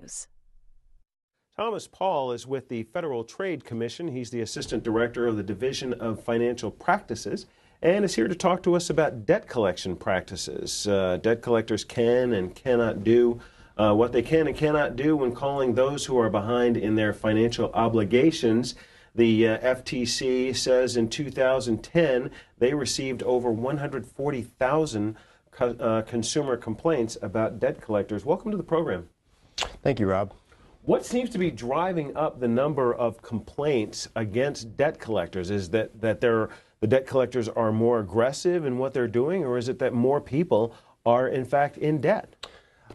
News. Thomas Pahl is with the Federal Trade Commission. He's the Assistant Director of the Division of Financial Practices and is here to talk to us about debt collection practices. Debt collectors can and cannot do what they can and cannot do when calling those who are behind in their financial obligations. The FTC says in 2010 they received over 140,000 consumer complaints about debt collectors. Welcome to the program. Thank you, Rob. What seems to be driving up the number of complaints against debt collectors? Is that the debt collectors are more aggressive in what they're doing, or is it that more people are in fact in debt?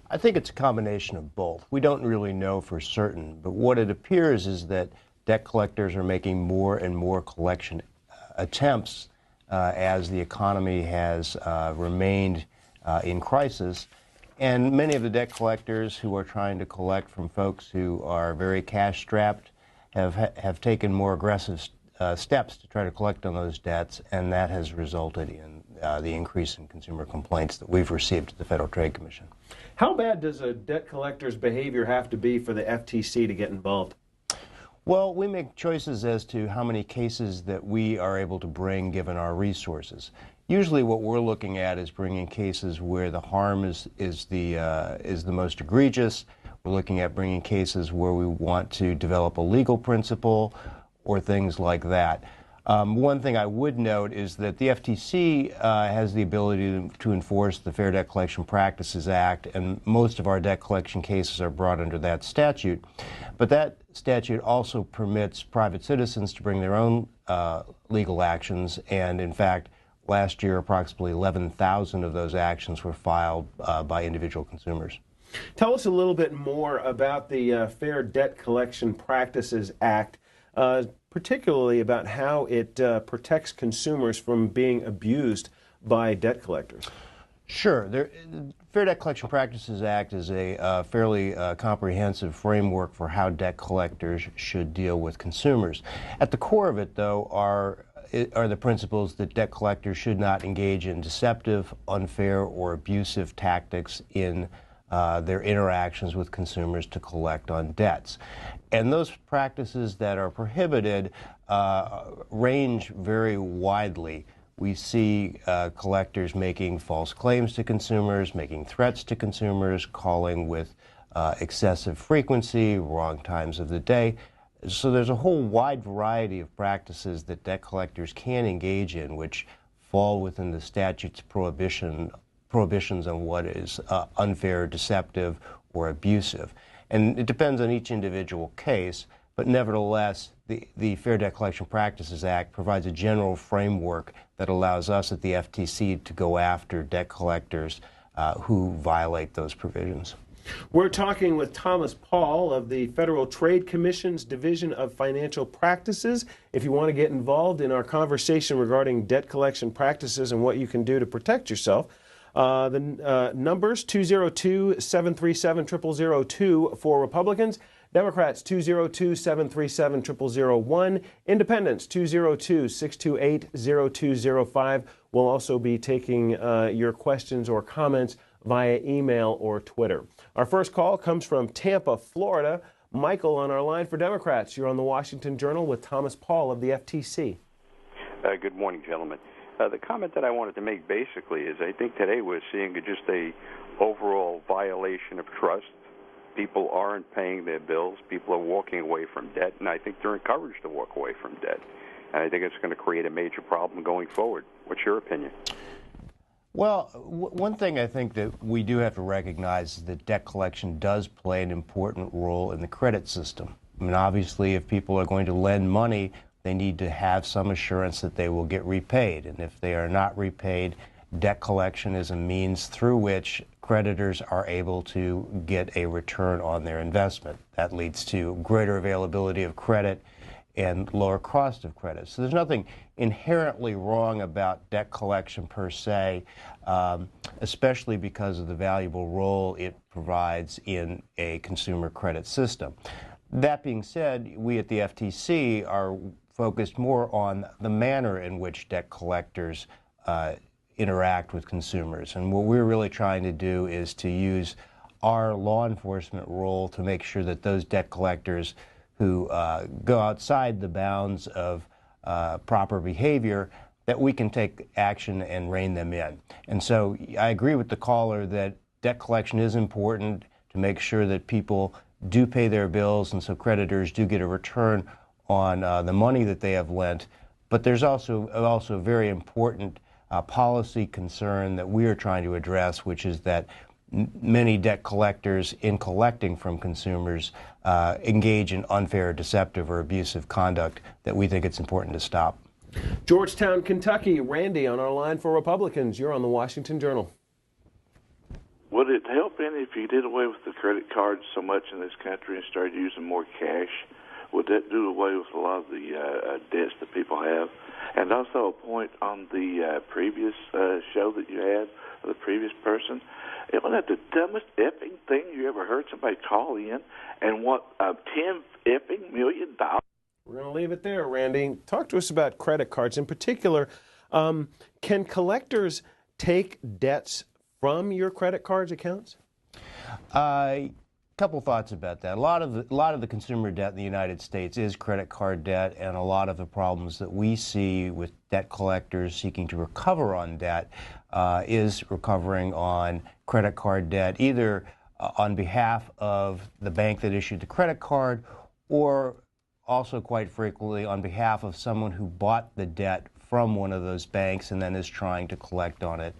I think it's a combination of both. We don't really know for certain, but what it appears is that debt collectors are making more and more collection attempts as the economy has remained in crisis. And many of the debt collectors who are trying to collect from folks who are very cash-strapped have taken more aggressive steps to try to collect on those debts, and that has resulted in the increase in consumer complaints that we've received at the Federal Trade Commission. How bad does a debt collector's behavior have to be for the FTC to get involved? Well, we make choices as to how many cases that we are able to bring given our resources. Usually what we're looking at is bringing cases where the harm is the most egregious. We're looking at bringing cases where we want to develop a legal principle or things like that. One thing I would note is that the FTC has the ability to enforce the Fair Debt Collection Practices Act, and most of our debt collection cases are brought under that statute. But that statute also permits private citizens to bring their own legal actions, and in fact, last year, approximately 11,000 of those actions were filed by individual consumers. Tell us a little bit more about the Fair Debt Collection Practices Act, particularly about how it protects consumers from being abused by debt collectors. Sure. The Fair Debt Collection Practices Act is a fairly comprehensive framework for how debt collectors should deal with consumers. At the core of it, though, are the principles that debt collectors should not engage in deceptive, unfair, or abusive tactics in their interactions with consumers to collect on debts. And those practices that are prohibited range very widely. We see collectors making false claims to consumers, making threats to consumers, calling with excessive frequency, wrong times of the day. So there's a whole wide variety of practices that debt collectors can engage in, which fall within the statute's prohibitions on what is unfair, deceptive, or abusive. And it depends on each individual case, but nevertheless, the Fair Debt Collection Practices Act provides a general framework that allows us at the FTC to go after debt collectors who violate those provisions. We're talking with Thomas Pahl of the Federal Trade Commission's Division of Financial Practices. If you want to get involved in our conversation regarding debt collection practices and what you can do to protect yourself, the numbers 202-737-0002 for Republicans, Democrats 202-737-0001, Independents 202-628-0205. We'll also be taking your questions or comments via email or Twitter. Our first call comes from Tampa, Florida. Michael on our line for Democrats. You're on the Washington Journal with Thomas Pahl of the FTC. Good morning, gentlemen. The comment that I wanted to make basically is I think today we're seeing just a overall violation of trust. People aren't paying their bills. People are walking away from debt, and I think they're encouraged to walk away from debt. And I think it's going to create a major problem going forward. What's your opinion? Well, one thing I think that we do have to recognize is that debt collection does play an important role in the credit system. I mean, obviously, if people are going to lend money, they need to have some assurance that they will get repaid. And if they are not repaid, debt collection is a means through which creditors are able to get a return on their investment. That leads to greater availability of credit and lower cost of credit. So there's nothing inherently wrong about debt collection per se, especially because of the valuable role it provides in a consumer credit system. That being said, we at the FTC are focused more on the manner in which debt collectors interact with consumers. And what we're really trying to do is to use our law enforcement role to make sure that those debt collectors who go outside the bounds of proper behavior, that we can take action and rein them in. And so I agree with the caller that debt collection is important to make sure that people do pay their bills, and so creditors do get a return on the money that they have lent. But there's also a very important policy concern that we are trying to address, which is that many debt collectors, in collecting from consumers, engage in unfair, deceptive, or abusive conduct that we think it's important to stop. Georgetown, Kentucky. Randy on our line for Republicans. You're on the Washington Journal. Would it help any if you did away with the credit cards so much in this country and started using more cash? Would that do away with a lot of the debts that people have? And also a point on the previous show that you had, the previous person. Wasn't that the dumbest effing thing you ever heard somebody call in and want $10 million? We're going to leave it there, Randy. Talk to us about credit cards. In particular, can collectors take debts from your credit cards accounts? Couple thoughts about that. A lot of the consumer debt in the United States is credit card debt, and a lot of the problems that we see with debt collectors seeking to recover on debt is recovering on credit card debt, either on behalf of the bank that issued the credit card, or also quite frequently on behalf of someone who bought the debt from one of those banks and then is trying to collect on it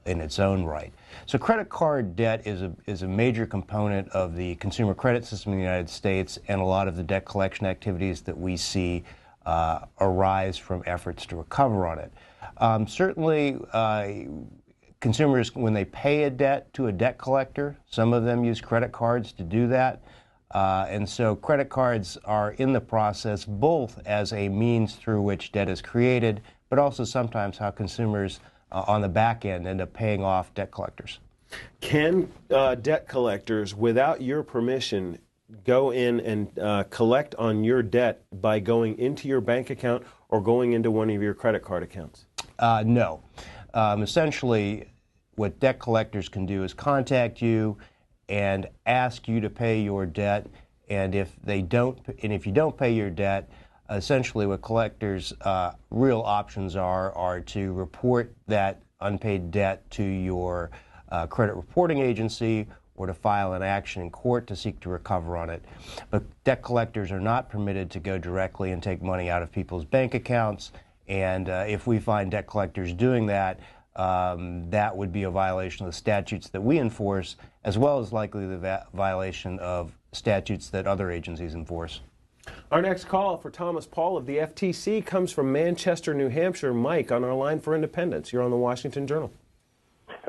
in its own right. So credit card debt is a major component of the consumer credit system in the United States, and a lot of the debt collection activities that we see arise from efforts to recover on it. Certainly, consumers, when they pay a debt to a debt collector, some of them use credit cards to do that. And so credit cards are in the process both as a means through which debt is created, but also sometimes how consumers on the back end end up paying off debt collectors. Can debt collectors, without your permission, go in and collect on your debt by going into your bank account or going into one of your credit card accounts? No. Essentially, what debt collectors can do is contact you and ask you to pay your debt, and if you don't pay your debt, essentially what collectors' real options are to report that unpaid debt to your credit reporting agency or to file an action in court to seek to recover on it. But debt collectors are not permitted to go directly and take money out of people's bank accounts, and if we find debt collectors doing that, that would be a violation of the statutes that we enforce, as well as likely the violation of statutes that other agencies enforce. Our next call for Thomas Pahl of the FTC comes from Manchester, New Hampshire. Mike on our line for Independence. You're on the Washington Journal.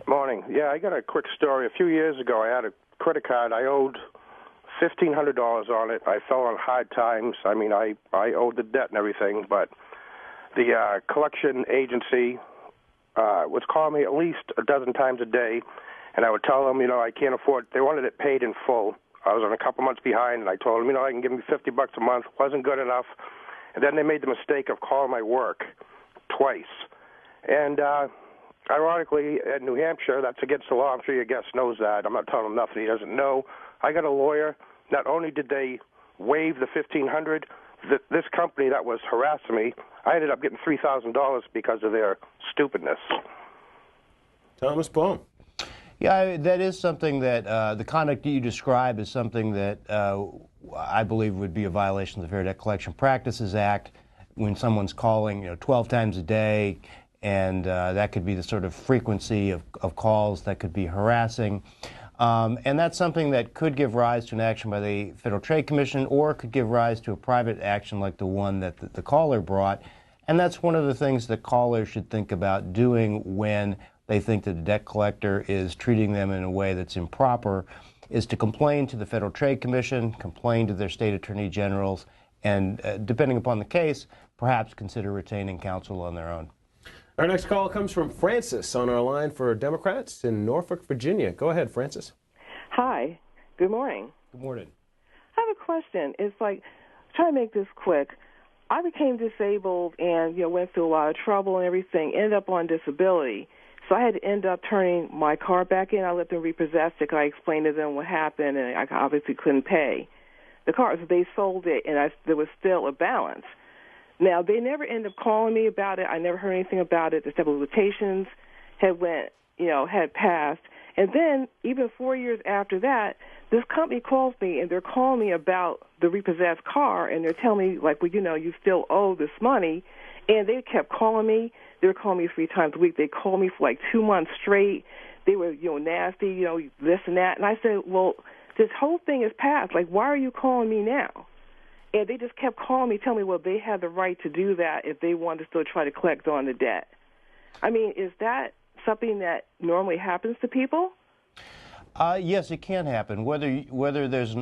Morning. Yeah, I got a quick story. A few years ago, I had a credit card. I owed $1,500 on it. I fell on hard times. I mean, I owed the debt and everything, but the collection agency was calling me at least a dozen times a day, and I would tell them, I can't afford. They wanted it paid in full. I was on a couple months behind, and I told them, I can give me $50 a month. Wasn't good enough. And then they made the mistake of calling my work twice. And ironically, in New Hampshire, that's against the law. I'm sure your guest knows that. I'm not telling him nothing he doesn't know. I got a lawyer. Not only did they waive the $1,500, this company that was harassing me, I ended up getting $3,000 because of their stupidness. Thomas Pahl. Yeah, that is something that the conduct that you describe is something that I believe would be a violation of the Fair Debt Collection Practices Act. When someone's calling 12 times a day, and that could be the sort of frequency of calls that could be harassing. And that's something that could give rise to an action by the Federal Trade Commission, or could give rise to a private action like the one that the caller brought. And that's one of the things that callers should think about doing when they think that the debt collector is treating them in a way that's improper, is to complain to the Federal Trade Commission, complain to their state attorney generals, and depending upon the case, perhaps consider retaining counsel on their own. Our next call comes from Francis on our line for Democrats in Norfolk, Virginia. Go ahead, Francis. Hi. Good morning. Good morning. I have a question. It's like, try to make this quick. I became disabled and went through a lot of trouble and everything, ended up on disability. So I had to end up turning my car back in. I let them repossess it. I explained to them what happened, and I obviously couldn't pay the car. So they sold it, and there was still a balance. Now, they never ended up calling me about it. I never heard anything about it. The statute of limitations had passed. And then, even 4 years after that, this company calls me, and they're calling me about the repossessed car, and they're telling me, like, well, you still owe this money. And they kept calling me. They were calling me 3 times a week. They called me for like 2 months straight. They were, nasty, this and that. And I said, well, this whole thing is past. Like, why are you calling me now? And they just kept calling me, telling me, well, they had the right to do that if they wanted to still try to collect on the debt. I mean, is that something that normally happens to people? Yes, it can happen. Whether there's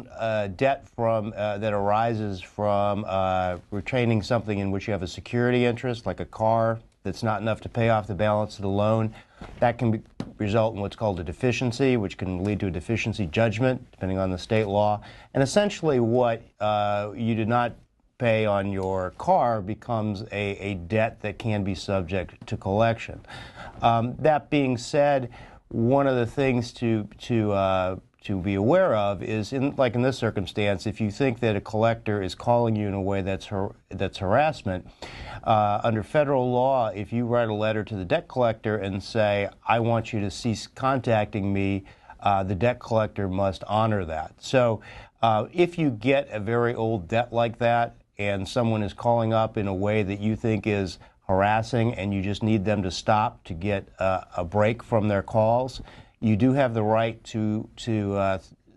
debt from that arises from retaining something in which you have a security interest, like a car that's not enough to pay off the balance of the loan, that can result in what's called a deficiency, which can lead to a deficiency judgment, depending on the state law. And essentially, what you did not pay on your car becomes a debt that can be subject to collection. That being said, one of the things to be aware of is, in this circumstance, if you think that a collector is calling you in a way that's harassment, under federal law, if you write a letter to the debt collector and say, I want you to cease contacting me, the debt collector must honor that. So if you get a very old debt like that and someone is calling up in a way that you think is harassing and you just need them to stop to get a break from their calls, you do have the right to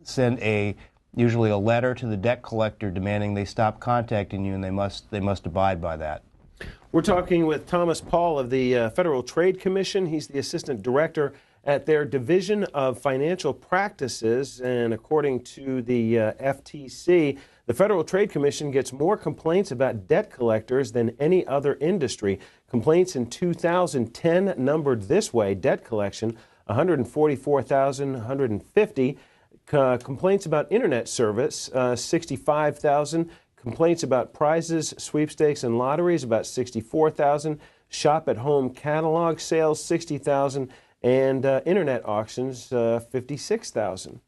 send usually a letter to the debt collector demanding they stop contacting you, and they must abide by that. We're talking with Thomas Pahl of the Federal Trade Commission. He's the assistant director at their Division of Financial Practices, and according to the FTC, the Federal Trade Commission gets more complaints about debt collectors than any other industry. Complaints in 2010 numbered this way: debt collection, 144,150. Complaints about internet service, 65,000. Complaints about prizes, sweepstakes, and lotteries, about 64,000. Shop-at-home catalog sales, 60,000. And internet auctions, 56,000.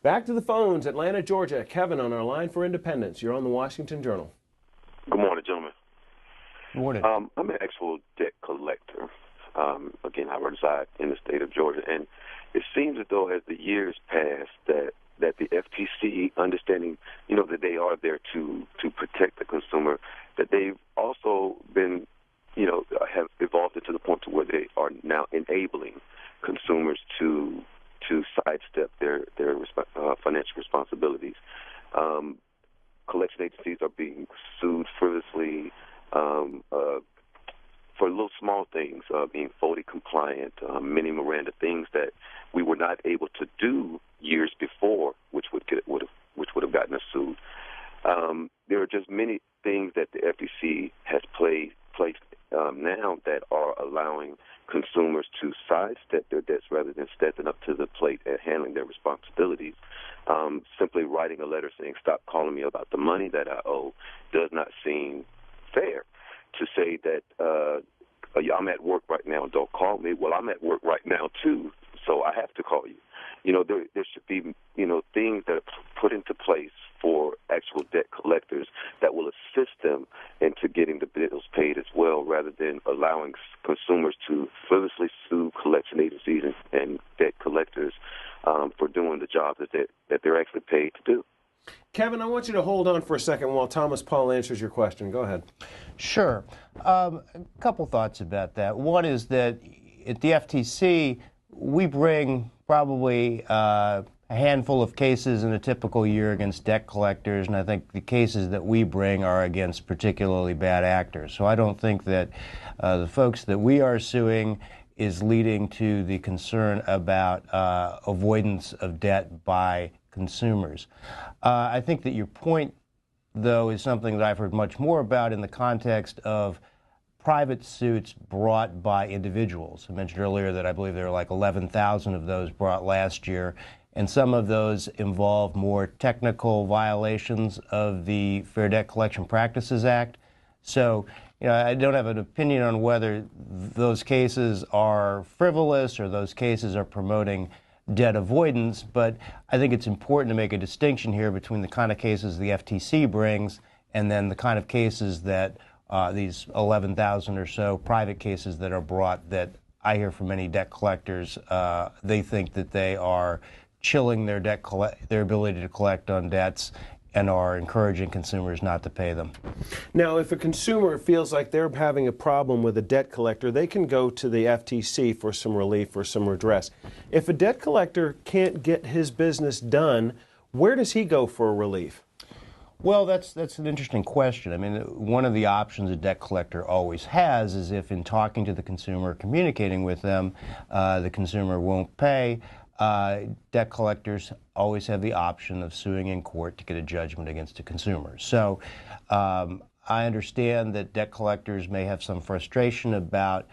Back to the phones, Atlanta, Georgia. Kevin on our line for Independence. You're on the Washington Journal. Good morning, gentlemen. Good morning. I'm an actual debt collector. Again, I reside in the state of Georgia, and it seems as though as the years pass that the FTC, understanding, that they are there to protect the consumer, that they've also been, have evolved into the point to where they are now enabling consumers to sidestep their financial responsibilities. Collection agencies are being sued frivolously for little small things, being FODI compliant, many Miranda things that we were not able to do years before, which would have gotten us sued. There are just many things that the FTC has placed now that are allowing consumers to sidestep their debts rather than stepping up to the plate and handling their responsibilities. Simply writing a letter saying, stop calling me about the money that I owe, does not seem fair. To say that I'm at work right now and don't call me, well, I'm at work right now too, so I have to call you. There should be, things that are put into place for actual debt collectors that will assist them into getting the bills paid as well, rather than allowing consumers to frivolously sue collection agencies and debt collectors for doing the job that they're actually paid to do. Kevin, I want you to hold on for a second while Thomas Pahl answers your question. Go ahead. Sure. A couple thoughts about that. One is that at the FTC, we bring probably a handful of cases in a typical year against debt collectors, and I think the cases that we bring are against particularly bad actors. So I don't think that the folks that we are suing is leading to the concern about avoidance of debt by consumers. I think that your point, though, is something that I've heard much more about in the context of private suits brought by individuals. I mentioned earlier that I believe there were like 11,000 of those brought last year, and some of those involve more technical violations of the Fair Debt Collection Practices Act. So I don't have an opinion on whether those cases are frivolous or those cases are promoting debt avoidance, but I think it's important to make a distinction here between the kind of cases the FTC brings and then the kind of cases that these 11,000 or so private cases that are brought that I hear from many debt collectors. They think that they are chilling their their ability to collect on debts and are encouraging consumers not to pay them. Now, if a consumer feels like they're having a problem with a debt collector, they can go to the FTC for some relief or some redress. If a debt collector can't get his business done, where does he go for relief? Well, that's an interesting question. I mean, one of the options a debt collector always has is if in talking to the consumer, communicating with them, the consumer won't pay, debt collectors always have the option of suing in court to get a judgment against a consumer. So I understand that debt collectors may have some frustration about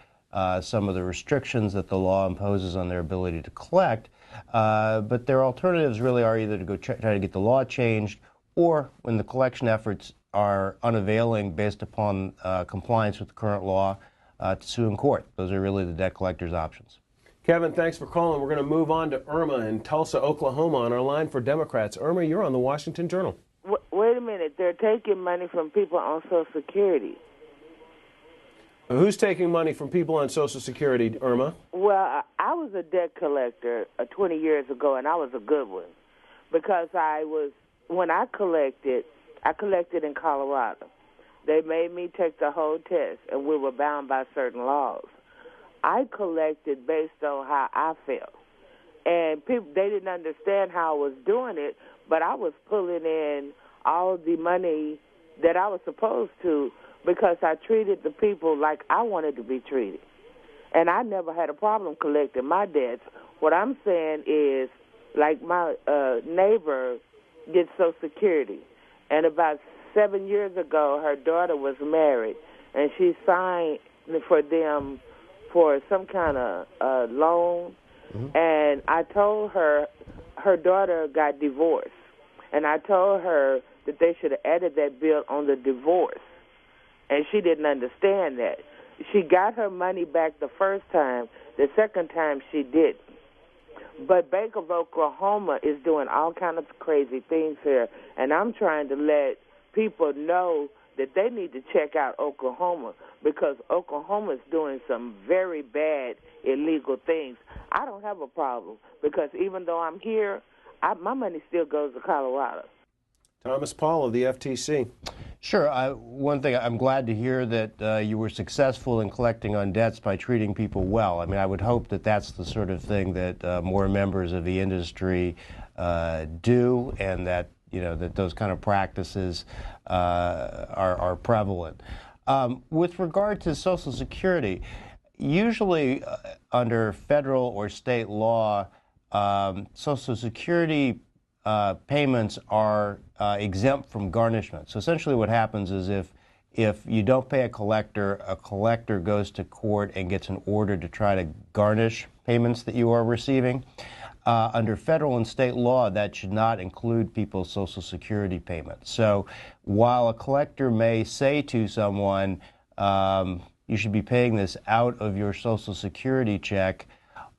some of the restrictions that the law imposes on their ability to collect, but their alternatives really are either to go try to get the law changed, or when the collection efforts are unavailing based upon compliance with the current law, to sue in court. Those are really the debt collectors' options. Kevin, thanks for calling. We're going to move on to Irma in Tulsa, Oklahoma, on our line for Democrats. Irma, you're on the Washington Journal. Wait a minute. They're taking money from people on Social Security. Who's taking money from people on Social Security, Irma? Well, I was a debt collector 20 years ago, and I was a good one because when I collected in Colorado. They made me take the whole test, and we were bound by certain laws. I collected based on how I felt. And people, they didn't understand how I was doing it, but I was pulling in all the money that I was supposed to because I treated the people like I wanted to be treated. And I never had a problem collecting my debts. What I'm saying is, like my neighbor gets Social Security, and about 7 years ago, her daughter was married, and she signed for them for some kind of loan, and I told her daughter got divorced, and I told her that they should have added that bill on the divorce, and she didn't understand that. She got her money back the first time. The second time she didn't. But Bank of Oklahoma is doing all kinds of crazy things here, and I'm trying to let people know that they need to check out Oklahoma because Oklahoma is doing some very bad illegal things. I don't have a problem because even though I'm here, my money still goes to Colorado. Thomas Pahl of the FTC. Sure. One thing, I'm glad to hear that you were successful in collecting on debts by treating people well. I mean, I would hope that that's the sort of thing that more members of the industry do, and that that those kind of practices are prevalent. With regard to Social Security, usually under federal or state law, Social Security payments are exempt from garnishment. So essentially what happens is if you don't pay a collector goes to court and gets an order to try to garnish payments that you are receiving. Under federal and state law, that should not include people's Social Security payments. So while a collector may say to someone, you should be paying this out of your Social Security check,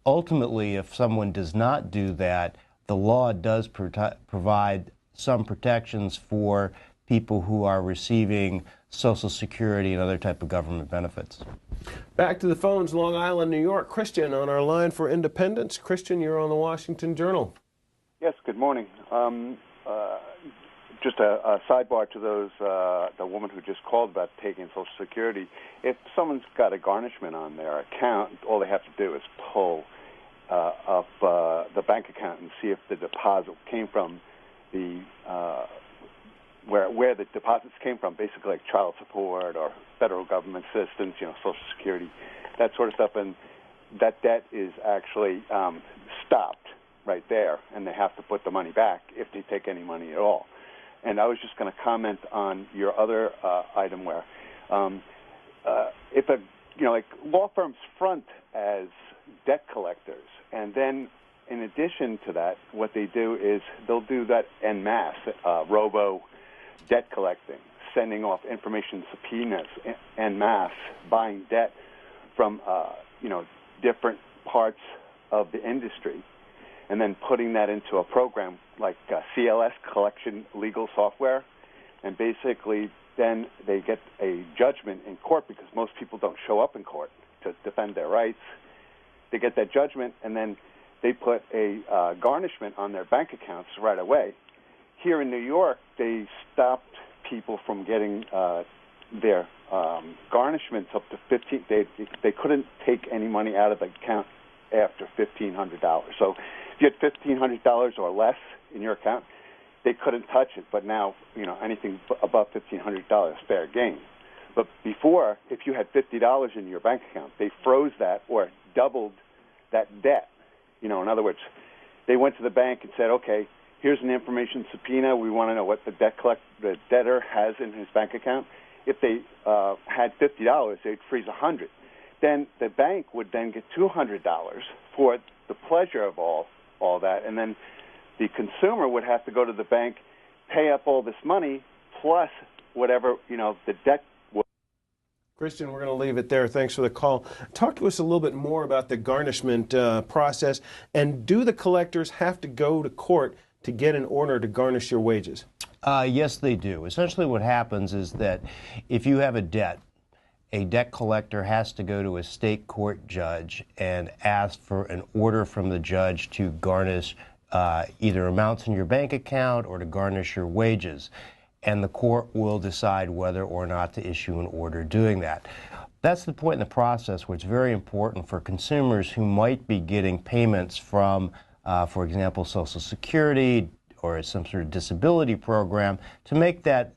ultimately, if someone does not do that, the law does provide some protections for people who are receiving Social Security and other type of government benefits. Back to the phones, Long Island, New York. Christian on our line for Independence. Christian, you're on the Washington Journal. Yes, good morning. Just a sidebar to those, the woman who just called about taking Social Security. If someone's got a garnishment on their account, all they have to do is pull up the bank account and see if the deposit came from the where the deposits came from, basically like child support or federal government assistance, Social Security, that sort of stuff, and that debt is actually stopped right there, and they have to put the money back if they take any money at all. And I was just going to comment on your other item where if like law firms front as debt collectors, and then in addition to that, what they do is they'll do that en masse, robo debt collecting, sending off information subpoenas en masse, buying debt from different parts of the industry, and then putting that into a program like CLS, collection legal software, and basically then they get a judgment in court because most people don't show up in court to defend their rights. They get that judgment, and then they put a garnishment on their bank accounts right away. Here in New York, they stopped people from getting their garnishments up to $15. They couldn't take any money out of the account after $1,500. So if you had $1,500 or less in your account, they couldn't touch it. But now, anything above $1,500, fair game. But before, if you had $50 in your bank account, they froze that or doubled that debt. In other words, they went to the bank and said, okay, here's an information subpoena. We want to know what the debtor has in his bank account. If they had $50, they'd freeze $100. Then the bank would then get $200 for the pleasure of all that, and then the consumer would have to go to the bank, pay up all this money, plus whatever, the debt was. Christian, we're going to leave it there. Thanks for the call. Talk to us a little bit more about the garnishment process, and do the collectors have to go to court to get an order to garnish your wages? Yes, they do. Essentially what happens is that if you have a debt collector has to go to a state court judge and ask for an order from the judge to garnish either amounts in your bank account or to garnish your wages. And the court will decide whether or not to issue an order doing that. That's the point in the process where it's very important for consumers who might be getting payments from, for example, Social Security or some sort of disability program to make that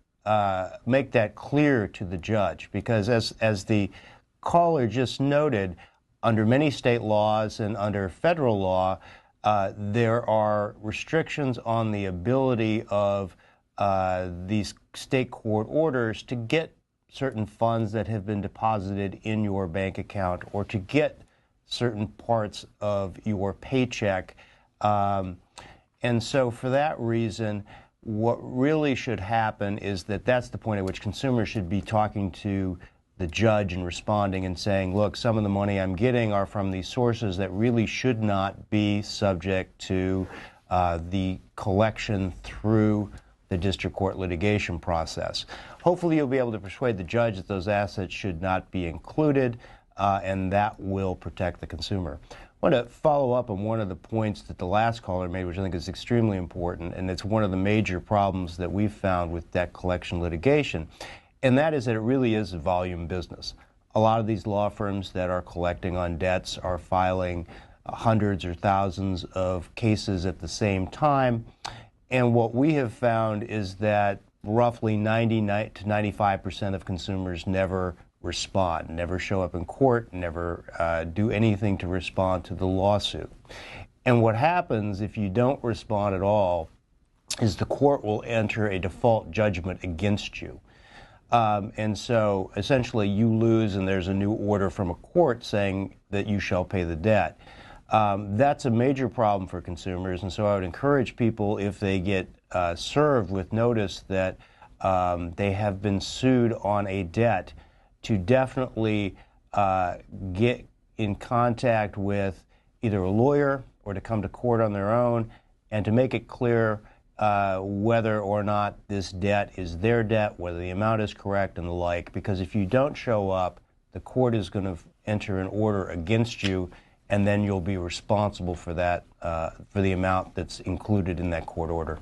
clear to the judge. Because as the caller just noted, under many state laws and under federal law, there are restrictions on the ability of these state court orders to get certain funds that have been deposited in your bank account or to get certain parts of your paycheck. And so for that reason, what really should happen is that's the point at which consumers should be talking to the judge and responding and saying, look, some of the money I'm getting are from these sources that really should not be subject to the collection through the district court litigation process. Hopefully you'll be able to persuade the judge that those assets should not be included, and that will protect the consumer. I want to follow up on one of the points that the last caller made, which I think is extremely important, and it's one of the major problems that we've found with debt collection litigation, and that is that it really is a volume business. A lot of these law firms that are collecting on debts are filing hundreds or thousands of cases at the same time, and what we have found is that roughly 90 to 95% of consumers never respond, never show up in court, never do anything to respond to the lawsuit. And what happens if you don't respond at all is the court will enter a default judgment against you. And so essentially you lose and there's a new order from a court saying that you shall pay the debt. That's a major problem for consumers, and so I would encourage people, if they get served with notice that they have been sued on a debt, to definitely get in contact with either a lawyer or to come to court on their own and to make it clear whether or not this debt is their debt, whether the amount is correct and the like, because if you don't show up, the court is going to enter an order against you, and then you'll be responsible for that, for the amount that's included in that court order.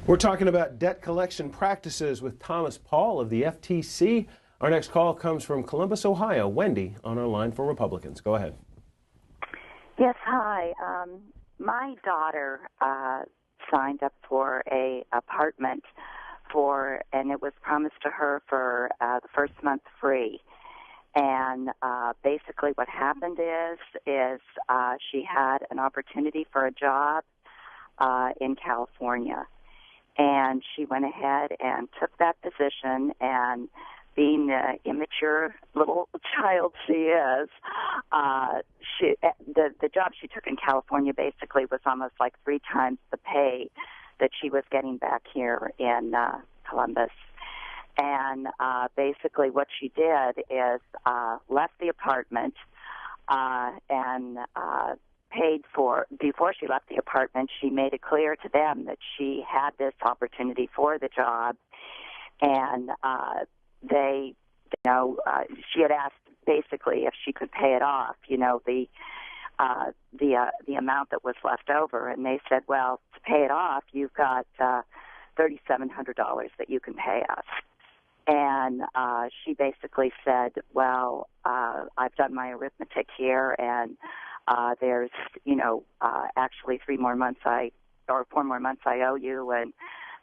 We're talking about debt collection practices with Thomas Pahl of the FTC. Our next call comes from Columbus, Ohio. Wendy on our line for Republicans. Go ahead. Yes, hi. My daughter signed up for a apartment and it was promised to her for the first month free. And basically what happened is she had an opportunity for a job in California. And she went ahead and took that position, and being the immature little child she is, the job she took in California basically was almost like 3 times the pay that she was getting back here in Columbus. And basically what she did is left the apartment and paid for, before she left the apartment, she made it clear to them that she had this opportunity for the job. And they, she had asked basically if she could pay it off, the amount that was left over. And they said, well, to pay it off, you've got $3,700 that you can pay us. And she basically said, well, I've done my arithmetic here, and there's, actually 4 more months I owe you, and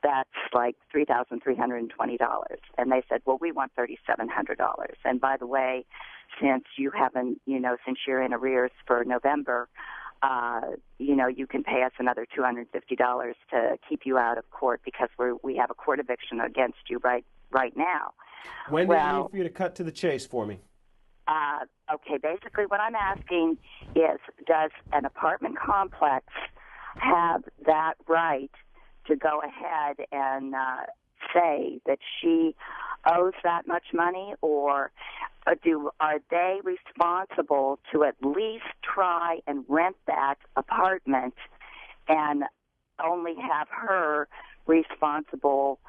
that's like $3,320. And they said, well, we want $3,700. And by the way, since you haven't, since you're in arrears for November, you can pay us another $250 to keep you out of court because we have a court eviction against you right now. When do you need for you to cut to the chase for me? Okay, basically what I'm asking is, does an apartment complex have that right to go ahead and say that she owes that much money, or are they responsible to at least try and rent that apartment and only have her responsible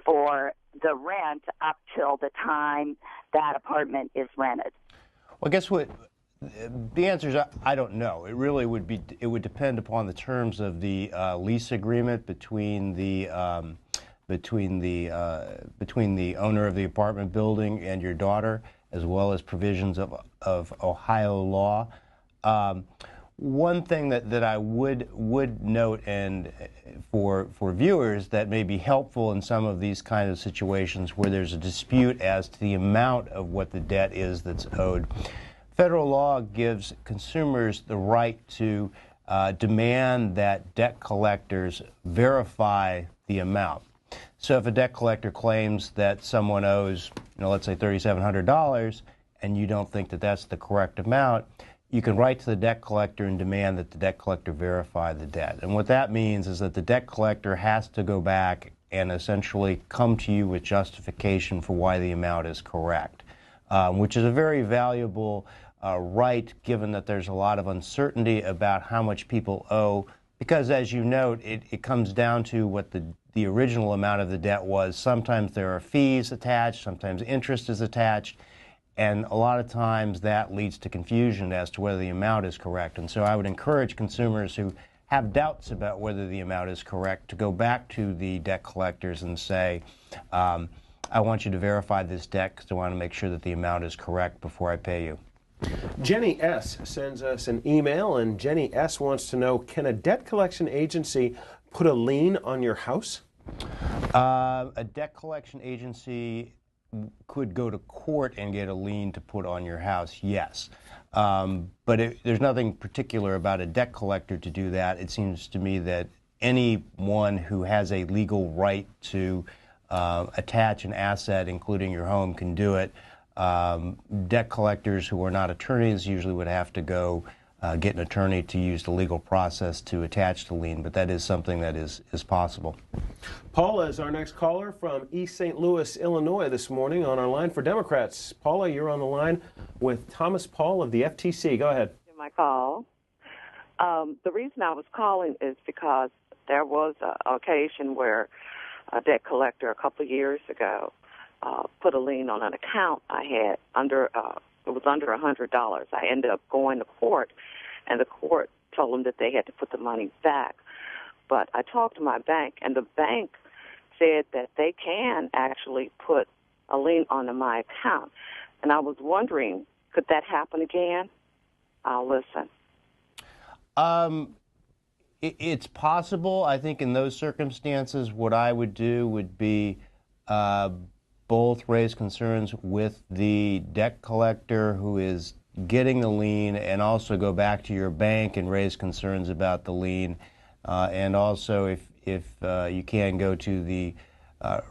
for the rent up till the time that apartment is rented? Well, guess what? The answer is I don't know. It really would depend upon the terms of the lease agreement between the owner of the apartment building and your daughter, as well as provisions of Ohio law. One thing that I would note, and for viewers that may be helpful in some of these kinds of situations where there's a dispute as to the amount of what the debt is that's owed, federal law gives consumers the right to demand that debt collectors verify the amount. So if a debt collector claims that someone owes, let's say $3,700, and you don't think that that's the correct amount, you can write to the debt collector and demand that the debt collector verify the debt. And what that means is that the debt collector has to go back and essentially come to you with justification for why the amount is correct, which is a very valuable right, given that there's a lot of uncertainty about how much people owe, because as you note, it comes down to what the original amount of the debt was. Sometimes there are fees attached, sometimes interest is attached, and a lot of times that leads to confusion as to whether the amount is correct. And so I would encourage consumers who have doubts about whether the amount is correct to go back to the debt collectors and say, I want you to verify this debt because I want to make sure that the amount is correct before I pay you. Jenny S. sends us an email, and Jenny S. wants to know, can a debt collection agency put a lien on your house? A debt collection agency could go to court and get a lien to put on your house, yes. But there's nothing particular about a debt collector to do that. It seems to me that anyone who has a legal right to attach an asset, including your home, can do it. Debt collectors who are not attorneys usually would have to go get an attorney to use the legal process to attach the lien, but that is something that is possible. Paula is our next caller from East St. Louis, Illinois this morning on our line for Democrats. Paula, you're on the line with Thomas Pahl of the FTC. Go ahead. My call. The reason I was calling is because there was an occasion where a debt collector a couple of years ago put a lien on an account I had it was under $100. I ended up going to court, and the court told them that they had to put the money back. But I talked to my bank, and the bank said that they can actually put a lien on my account. And I was wondering, could that happen again? I'll listen. It's possible. I think in those circumstances, what I would do would be both raise concerns with the debt collector who is getting the lien, and also go back to your bank and raise concerns about the lien. And also, if you can, go to the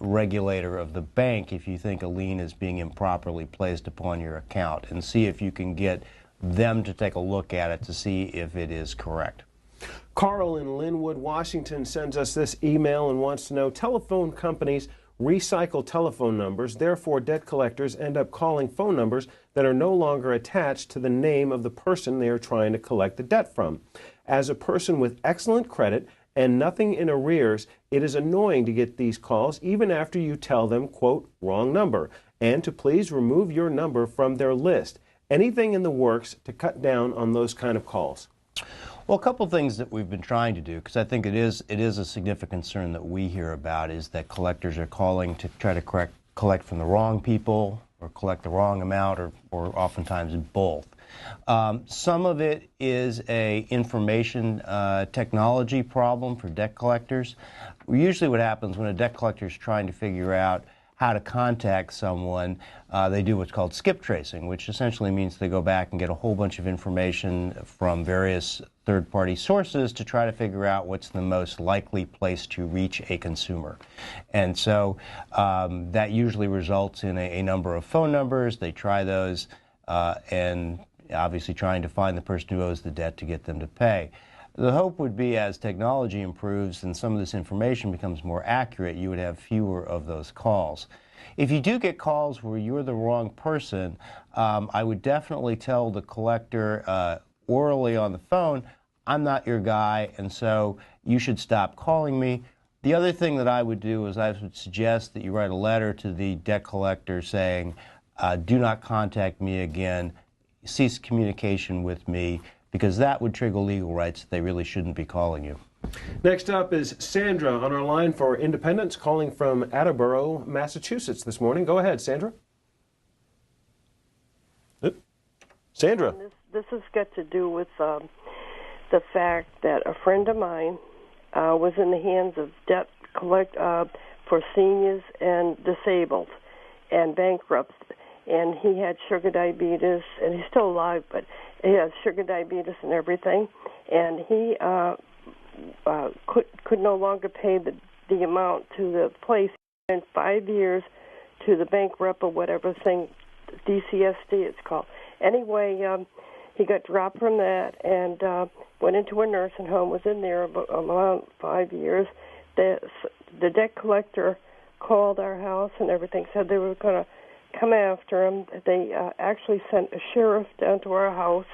regulator of the bank if you think a lien is being improperly placed upon your account, and see if you can get them to take a look at it to see if it is correct. Carl in Linwood, Washington sends us this email and wants to know, telephone companies recycle telephone numbers. Therefore, debt collectors end up calling phone numbers that are no longer attached to the name of the person they are trying to collect the debt from. As a person with excellent credit and nothing in arrears, it is annoying to get these calls even after you tell them, quote, wrong number, and to please remove your number from their list. Anything in the works to cut down on those kind of calls? Well, a couple things that we've been trying to do, because I think it is a significant concern that we hear about, is that collectors are calling to try to collect from the wrong people or collect the wrong amount, or oftentimes both. Some of it is a information technology problem for debt collectors. Usually what happens when a debt collector is trying to figure out how to contact someone, they do what's called skip tracing, which essentially means they go back and get a whole bunch of information from various third-party sources to try to figure out what's the most likely place to reach a consumer. And so that usually results in a number of phone numbers. They try those and obviously trying to find the person who owes the debt to get them to pay. The hope would be, as technology improves and some of this information becomes more accurate, you would have fewer of those calls. If you do get calls where you're the wrong person, I would definitely tell the collector orally on the phone, I'm not your guy, and so you should stop calling me. The other thing that I would do is I would suggest that you write a letter to the debt collector saying, do not contact me again, cease communication with me, because that would trigger legal rights that they really shouldn't be calling you. Next up is Sandra on our line for Independence, calling from Attleboro, Massachusetts this morning. Go ahead, Sandra. Sandra. This has got to do with the fact that a friend of mine was in the hands of debt collect for seniors and disabled and bankrupt, and he had sugar diabetes, and he's still alive, but he has sugar diabetes and everything, and he could no longer pay the amount to the place. In 5 years to the bankrupt or whatever thing, DCSD it's called. Anyway, he got dropped from that and went into a nursing home, was in there around 5 years. The debt collector called our house and everything, said they were going to come after him. They actually sent a sheriff down to our house.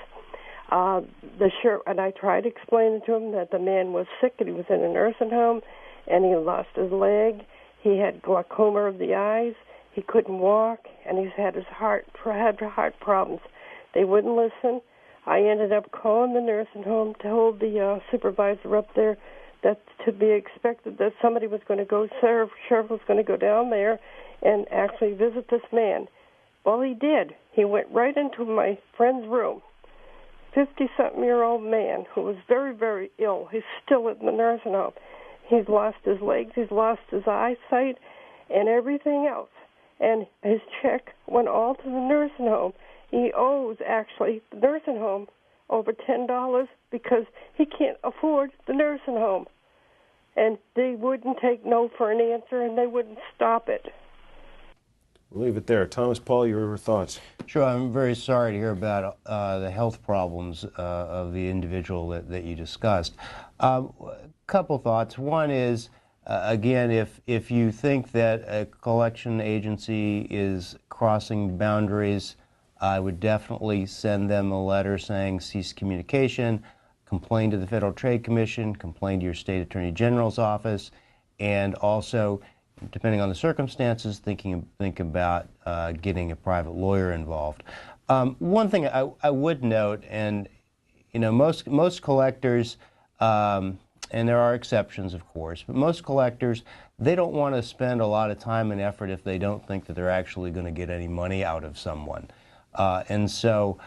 The sheriff, and I tried explaining to him that the man was sick and he was in a nursing home and he lost his leg. He had glaucoma of the eyes. He couldn't walk, and he's had heart problems. They wouldn't listen. I ended up calling the nursing home, told the supervisor up there that to be expected that somebody was going to go, sheriff was going to go down there and actually visit this man. Well, he did. He went right into my friend's room. 50-something-year-old man who was very, very ill. He's still in the nursing home. He's lost his legs. He's lost his eyesight and everything else. And his check went all to the nursing home. He owes, actually, the nursing home over $10 because he can't afford the nursing home. And they wouldn't take no for an answer, and they wouldn't stop it. We'll leave it there. Thomas, Pahl, your thoughts? Sure. I'm very sorry to hear about the health problems of the individual that you discussed. Couple thoughts. One is, again, if you think that a collection agency is crossing boundaries, I would definitely send them a letter saying cease communication, complain to the Federal Trade Commission, complain to your state attorney general's office, and also, depending on the circumstances, think about getting a private lawyer involved. One thing I would note, and most collectors, and there are exceptions, of course, but most collectors, they don't want to spend a lot of time and effort if they don't think that they're actually going to get any money out of someone. And so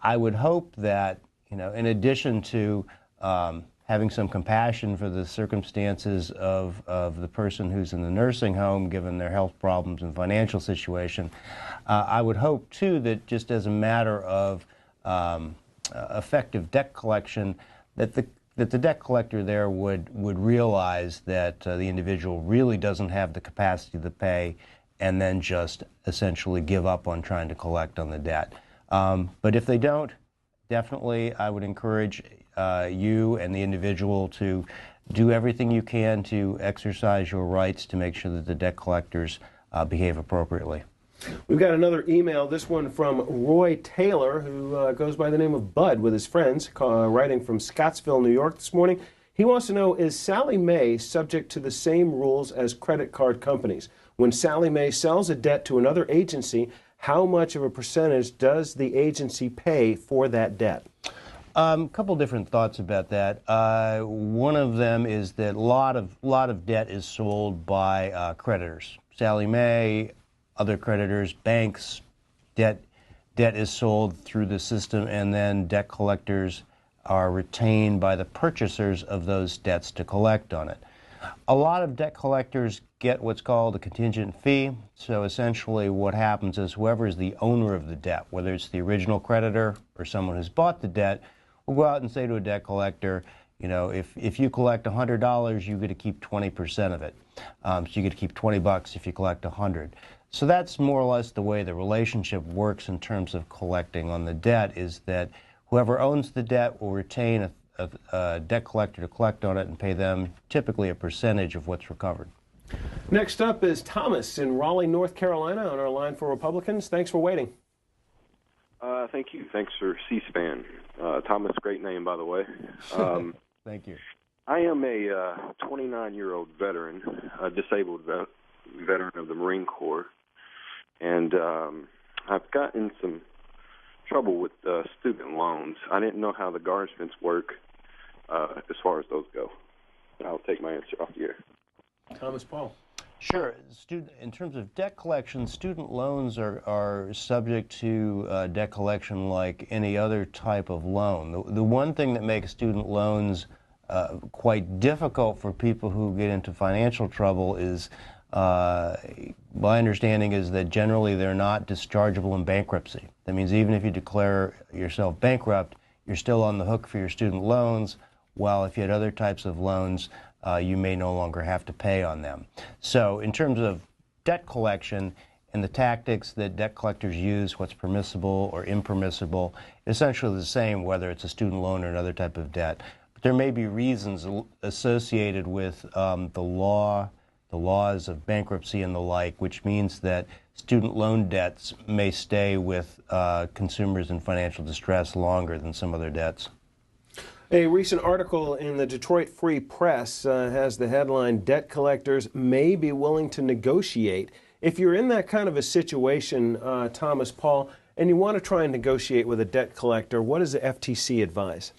I would hope that, in addition to having some compassion for the circumstances of the person who's in the nursing home, given their health problems and financial situation, I would hope, too, that just as a matter of effective debt collection, that the debt collector there would realize that the individual really doesn't have the capacity to pay and then just essentially give up on trying to collect on the debt. But if they don't, definitely I would encourage you and the individual to do everything you can to exercise your rights to make sure that the debt collectors behave appropriately. We've got another email, this one from Roy Taylor, who goes by the name of Bud with his friends, writing from Scottsville, New York this morning. He wants to know, is Sallie Mae subject to the same rules as credit card companies? When Sallie Mae sells a debt to another agency, how much of a percentage does the agency pay for that debt? A couple different thoughts about that. One of them is that a lot of debt is sold by creditors. Sallie Mae, other creditors, banks, debt is sold through the system, and then debt collectors are retained by the purchasers of those debts to collect on it. A lot of debt collectors get what's called a contingent fee. So essentially what happens is whoever is the owner of the debt, whether it's the original creditor or someone who's bought the debt, will go out and say to a debt collector, you know, if you collect $100, you get to keep 20% of it. So you get to keep $20 if you collect 100. So that's more or less the way the relationship works in terms of collecting on the debt, is that whoever owns the debt will retain a debt collector to collect on it and pay them typically a percentage of what's recovered. Next up is Thomas in Raleigh, North Carolina, on our line for Republicans. Thanks for waiting. Thank you. Thanks for C-SPAN. Thomas, great name, by the way. Thank you. I am a 29-year-old veteran, a disabled veteran of the Marine Corps, and I've gotten some trouble with student loans. I didn't know how the garnishments work as far as those go. I'll take my answer off the air. Thomas Pahl. Sure. In terms of debt collection, student loans are subject to debt collection like any other type of loan. The one thing that makes student loans quite difficult for people who get into financial trouble is, my understanding is that generally they're not dischargeable in bankruptcy. That means even if you declare yourself bankrupt, you're still on the hook for your student loans, while if you had other types of loans, you may no longer have to pay on them. So in terms of debt collection and the tactics that debt collectors use, what's permissible or impermissible, essentially the same whether it's a student loan or another type of debt. But there may be reasons associated with the laws of bankruptcy and the like, which means that student loan debts may stay with consumers in financial distress longer than some other debts. A recent article in the Detroit Free Press has the headline, "Debt Collectors May Be Willing to Negotiate." If you're in that kind of a situation, Thomas Pahl, and you want to try and negotiate with a debt collector, what does the FTC advise?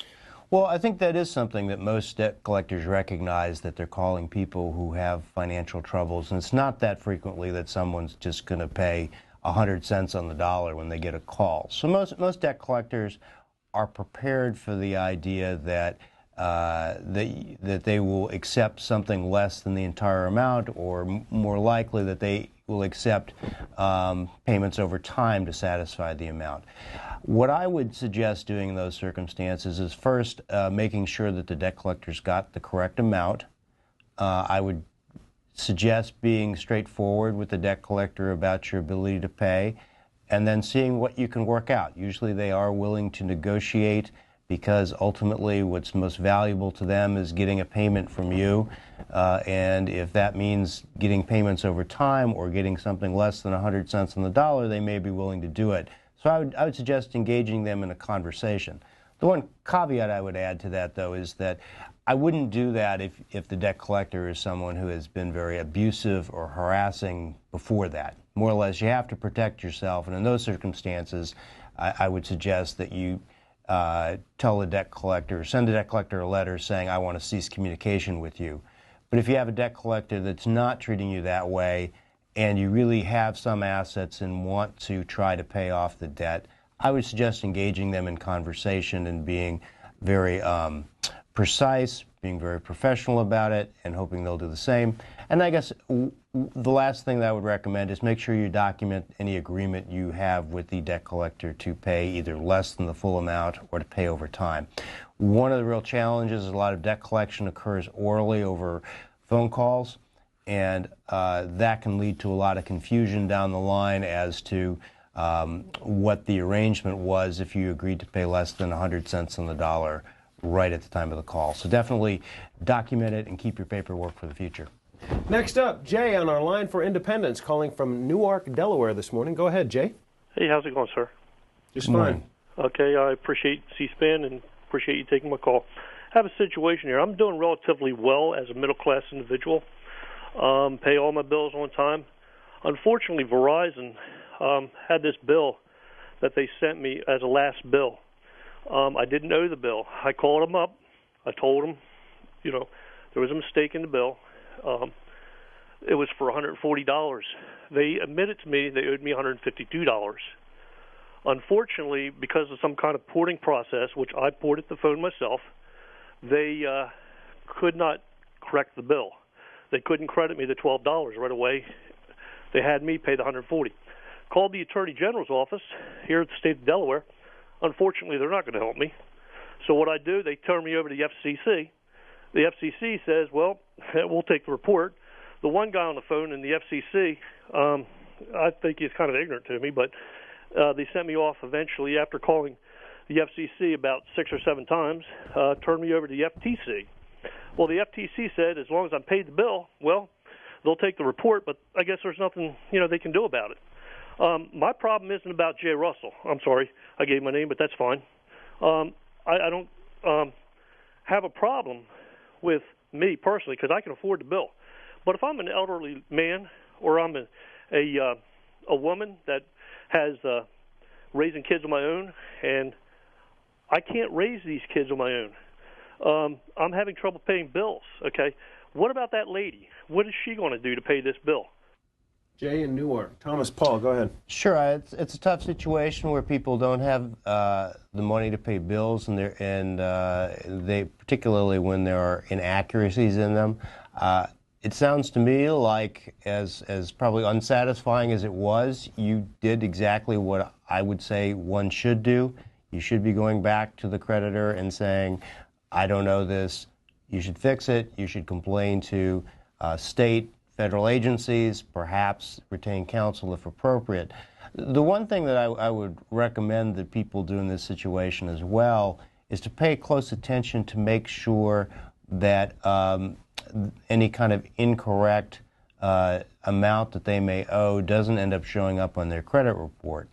Well, I think that is something that most debt collectors recognize, that they're calling people who have financial troubles. And it's not that frequently that someone's just going to pay 100 cents on the dollar when they get a call. So most debt collectors are prepared for the idea that that they will accept something less than the entire amount, or more likely that they will accept payments over time to satisfy the amount. What I would suggest doing in those circumstances is first making sure that the debt collector's got the correct amount. I would suggest being straightforward with the debt collector about your ability to pay, and then seeing what you can work out. Usually they are willing to negotiate, because ultimately what's most valuable to them is getting a payment from you. And if that means getting payments over time or getting something less than 100 cents on the dollar, they may be willing to do it. So I would suggest engaging them in a conversation. The one caveat I would add to that, though, is that I wouldn't do that if the debt collector is someone who has been very abusive or harassing before that. More or less, you have to protect yourself, and in those circumstances, I would suggest that you tell the debt collector, send the debt collector a letter saying, I want to cease communication with you. But if you have a debt collector that's not treating you that way, and you really have some assets and want to try to pay off the debt, I would suggest engaging them in conversation and being very precise, being very professional about it, and hoping they'll do the same. And I guess the last thing that I would recommend is make sure you document any agreement you have with the debt collector to pay either less than the full amount or to pay over time. One of the real challenges is a lot of debt collection occurs orally over phone calls, and that can lead to a lot of confusion down the line as to what the arrangement was if you agreed to pay less than 100 cents on the dollar right at the time of the call. So definitely document it and keep your paperwork for the future. Next up, Jay on our line for Independence, calling from Newark, Delaware this morning. Go ahead, Jay. Hey, how's it going, sir? Just fine. Okay, I appreciate C-SPAN and appreciate you taking my call. I have a situation here. I'm doing relatively well as a middle-class individual, pay all my bills on time. Unfortunately, Verizon had this bill that they sent me as a last bill. I didn't owe the bill. I called them up. I told them, there was a mistake in the bill. It was for $140. They admitted to me they owed me $152. Unfortunately, because of some kind of porting process, which I ported the phone myself, they could not correct the bill. They couldn't credit me the $12 right away. They had me pay the $140. Called the Attorney General's office here at the state of Delaware. Unfortunately, they're not going to help me. So what I do, they turn me over to the FCC. The FCC says, well, we'll take the report. The one guy on the phone in the FCC, I think he's kind of ignorant to me, but they sent me off eventually after calling the FCC about 6 or 7 times, turned me over to the FTC. Well, the FTC said as long as I'm paid the bill, well, they'll take the report, but I guess there's nothing, they can do about it. My problem isn't about Jay Russell. I'm sorry, I gave my name, but that's fine. I don't have a problem with me personally because I can afford the bill. But if I'm an elderly man or I'm a woman that has raising kids of my own and I can't raise these kids on my own, I'm having trouble paying bills, okay? What about that lady? What is she going to do to pay this bill? Jay in Newark. Thomas Pahl, go ahead. Sure, it's a tough situation where people don't have the money to pay bills, and they particularly when there are inaccuracies in them. It sounds to me like, as probably unsatisfying as it was, you did exactly what I would say one should do. You should be going back to the creditor and saying, I don't know this. You should fix it. You should complain to state, federal agencies, perhaps retain counsel if appropriate. The one thing that I would recommend that people do in this situation as well is to pay close attention to make sure that any kind of incorrect amount that they may owe doesn't end up showing up on their credit report.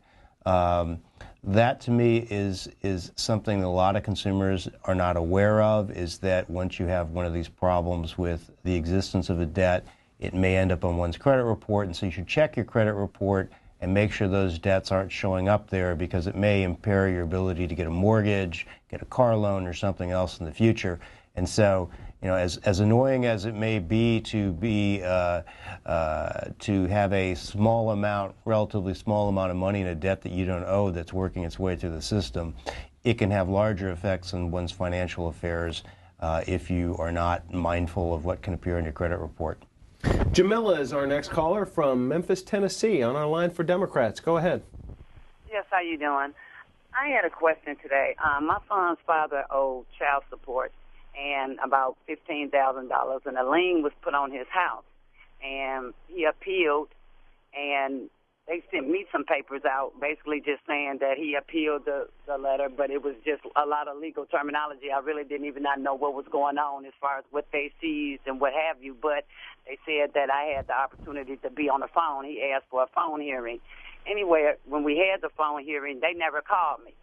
That to me is something that a lot of consumers are not aware of, is that once you have one of these problems with the existence of a debt, it may end up on one's credit report, and so you should check your credit report and make sure those debts aren't showing up there, because it may impair your ability to get a mortgage, get a car loan, or something else in the future. And so, as annoying as it may be to have a small amount, relatively small amount of money in a debt that you don't owe that's working its way through the system, it can have larger effects on one's financial affairs if you are not mindful of what can appear in your credit report. Jamila is our next caller from Memphis, Tennessee, on our line for Democrats. Go ahead. Yes, how you doing? I had a question today. My son's father owed child support and about $15,000, and a lien was put on his house. And he appealed, and they sent me some papers out basically just saying that he appealed the letter, but it was just a lot of legal terminology. I really didn't even know what was going on as far as what they seized and what have you, but they said that I had the opportunity to be on the phone. He asked for a phone hearing. Anyway, when we had the phone hearing, they never called me.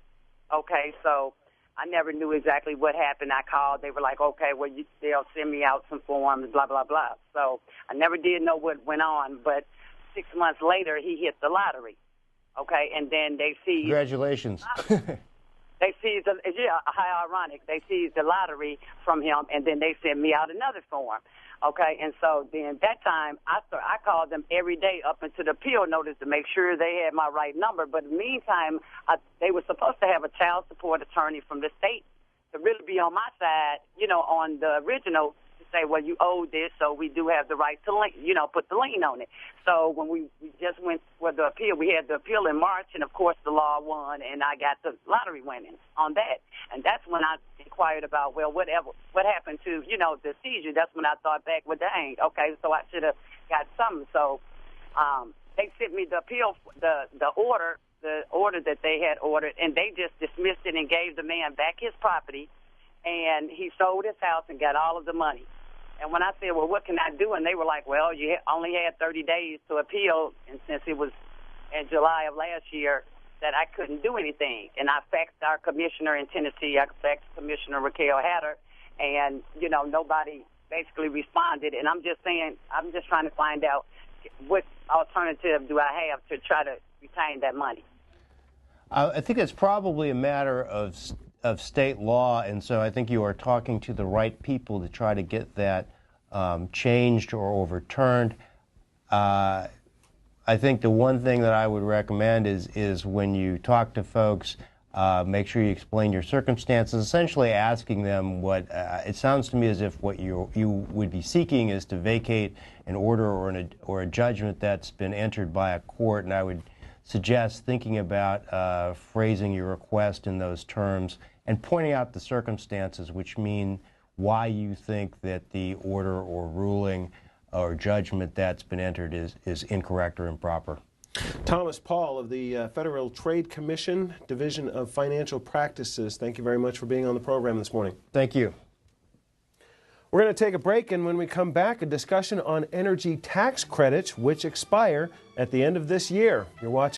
Okay, so I never knew exactly what happened. I called. They were like, okay, well, they'll send me out some forms, blah, blah, blah. So I never did know what went on, but 6 months later, he hit the lottery, okay, and then they seized. Congratulations. They seized, how ironic. They seized the lottery from him, and then they sent me out another form, okay, and so then that time, I called them every day up into the appeal notice to make sure they had my right number, but in the meantime, they were supposed to have a child support attorney from the state to really be on my side, on the original, say, well, you owe this, so we do have the right to, put the lien on it. So when we just went for the appeal, we had the appeal in March, and of course the law won, and I got the lottery winnings on that. And that's when I inquired about, well, what happened to, the seizure. That's when I thought back, well, dang, okay, so I should have got something. So they sent me the appeal, the order that they had ordered, and they just dismissed it and gave the man back his property. and he sold his house and got all of the money. And when I said, well, what can I do? And they were like, well, you only had 30 days to appeal, and since it was in July of last year, that I couldn't do anything. And I faxed our commissioner in Tennessee, I faxed Commissioner Raquel Hatter, and, you know, nobody basically responded. And I'm just saying, I'm just trying to find out what alternative do I have to try to retain that money. I think it's probably a matter of state law, and so I think you are talking to the right people to try to get that changed or overturned. I think the one thing that I would recommend is when you talk to folks, make sure you explain your circumstances, essentially asking them what, it sounds to me as if what you would be seeking is to vacate an order or a judgment that's been entered by a court, and I would suggest thinking about phrasing your request in those terms and pointing out the circumstances which mean why you think that the order or ruling or judgment that's been entered is incorrect or improper. Thomas Pahl of the Federal Trade Commission, Division of Financial Practices, thank you very much for being on the program this morning. Thank you. We're going to take a break, and when we come back, a discussion on energy tax credits, which expire at the end of this year. You're watching